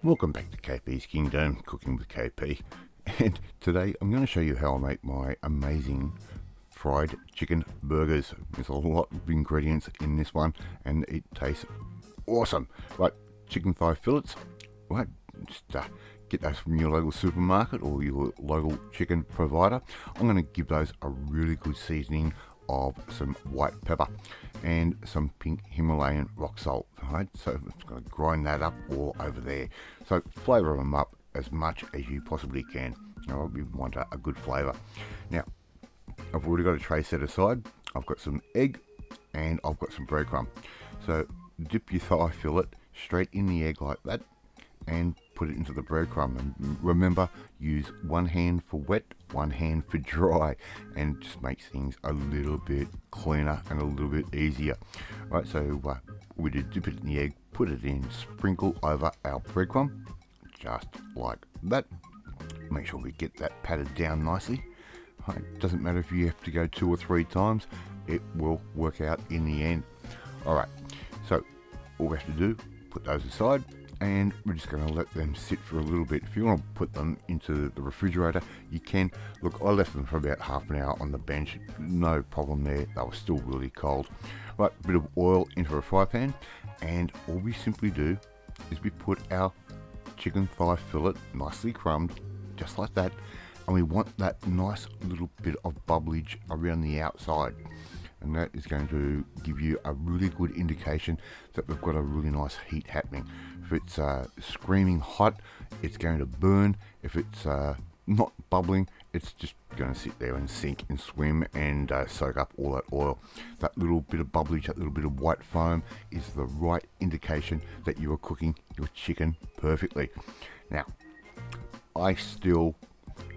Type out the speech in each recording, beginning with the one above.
Welcome back to KP's Kingdom, Cooking with KP, and today I'm going to show you how I make my amazing fried chicken burgers. There's a lot of ingredients in this one and it tastes awesome. Right, chicken thigh fillets, right, just get those from your local supermarket or your local chicken provider. I'm going to give those a really good seasoning of some white pepper and some pink Himalayan rock salt, right? So I'm going to grind that up all over there. So flavour them up as much as you possibly can. Now, we want a good flavour. Now, I've already got a tray set aside. I've got some egg and I've got some breadcrumb. So dip your thigh fillet straight in the egg like that and put it into the breadcrumb. And remember, use one hand for wet, one hand for dry, and just makes things a little bit cleaner and a little bit easier. Right, so we did dip it in the egg, put it in, sprinkle over our breadcrumb, just like that. Make sure we get that patted down nicely. Right, doesn't matter if you have to go 2 or 3 times, it will work out in the end. Alright, so all we have to do, put those aside, and we're just going to let them sit for a little bit. If you want to put them into the refrigerator, you can. Look, I left them for about half an hour on the bench, no problem there, they were still really cold. Right, a bit of oil into a fry pan, and all we simply do is we put our chicken thigh fillet nicely crumbed, just like that, and we want that nice little bit of bubblage around the outside. And that is going to give you a really good indication that we've got a really nice heat happening. If it's screaming hot, it's going to burn. If it's not bubbling, it's just going to sit there and sink and swim and soak up all that oil. That little bit of bubblage, that little bit of white foam is the right indication that you are cooking your chicken perfectly. Now, I still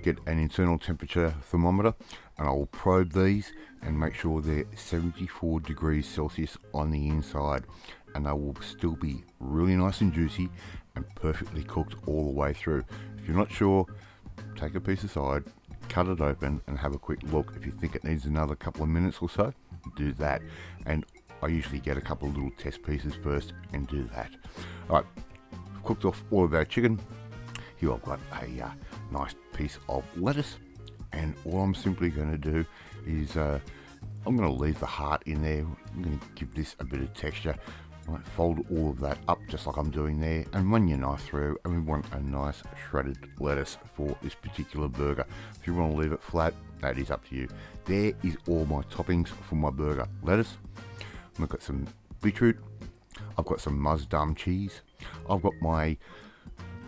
get an internal temperature thermometer and I will probe these and make sure they're 74 degrees Celsius on the inside, and they will still be really nice and juicy and perfectly cooked all the way through. If you're not sure, take a piece aside, cut it open and have a quick look. If you think it needs another couple of minutes or so, do that. And I usually get a couple of little test pieces first and do that. Alright, I've cooked off all of our chicken. Here I've got a nice piece of lettuce, and all I'm simply going to do is I'm going to leave the heart in there. I'm going to give this a bit of texture. Right, fold all of that up just like I'm doing there and run your knife through, and we want a nice shredded lettuce for this particular burger. If you want to leave it flat, that is up to you. There is all my toppings for my burger. Lettuce, I've got some beetroot, I've got some Musdam cheese, I've got my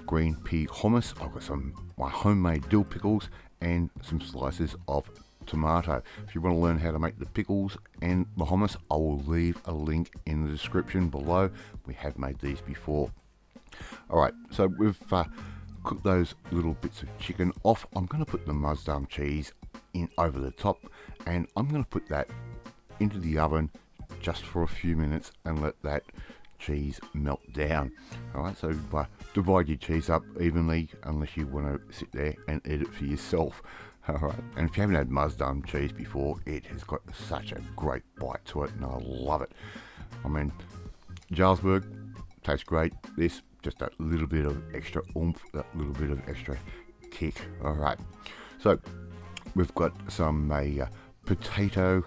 green pea hummus, I've got my homemade dill pickles and some slices of tomato. If you want to learn how to make the pickles and the hummus, I will leave a link in the description below. We have made these before. Alright, so we've cooked those little bits of chicken off. I'm going to put the Musdam cheese in over the top, and I'm going to put that into the oven just for a few minutes and let that cheese melt down. Alright, so divide your cheese up evenly unless you want to sit there and eat it for yourself. Alright, and if you haven't had Musdam cheese before, it has got such a great bite to it and I love it. I mean, Jarlsberg tastes great. This, just that little bit of extra oomph, that little bit of extra kick. Alright, so we've got some potato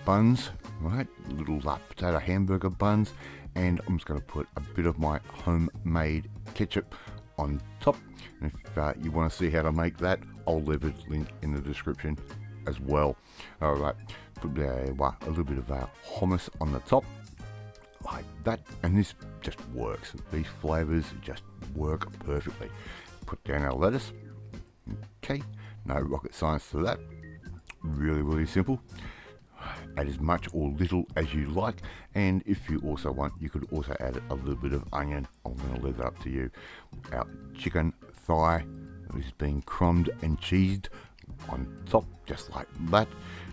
buns, right? Little potato hamburger buns, and I'm just going to put a bit of my homemade ketchup on top. And if you want to see how to make that, I'll leave a link in the description as well. Alright, put a little bit of hummus on the top like that, and this just works. These flavours just work perfectly. Put down our lettuce. Okay, no rocket science to that. Really simple. Add as much or little as you like, and if you also want, you could also add a little bit of onion. I'm going to leave that up to you. Our chicken thigh is being crumbed and cheesed on top, just like that.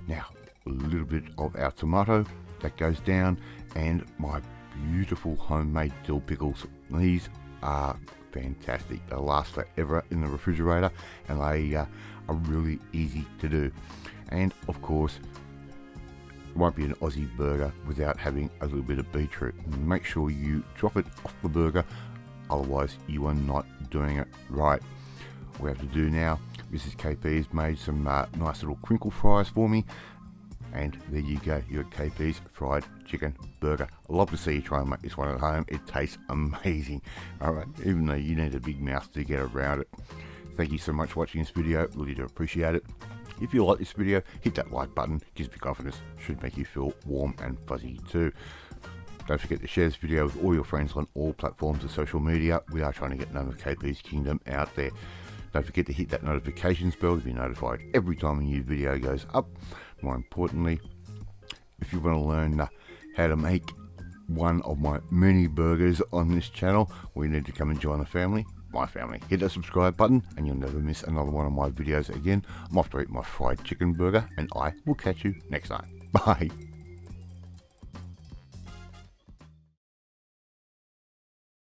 Now, a little bit of our tomato that goes down, and my beautiful homemade dill pickles. These are fantastic. They last forever in the refrigerator, and they are really easy to do. And of course, it won't be an Aussie burger without having a little bit of beetroot. Make sure you drop it off the burger, otherwise you are not doing it right. What we have to do now, Mrs. KP has made some nice little crinkle fries for me, and there you go, your KP's fried chicken burger. I'd love to see you try and make this one at home. It tastes amazing. Alright, even though you need a big mouth to get around it. Thank you so much for watching this video, really do appreciate it. If you like this video, hit that like button, gives me confidence, should make you feel warm and fuzzy too. Don't forget to share this video with all your friends on all platforms of social media. We are trying to get none of KP's Kingdom out there. Don't forget to hit that notifications bell to be notified every time a new video goes up. More importantly, if you want to learn how to make one of my many burgers on this channel, we need to come and join the family, my family. Hit that subscribe button and you'll never miss another one of my videos again. I'm off to eat my fried chicken burger, and I will catch you next time. Bye.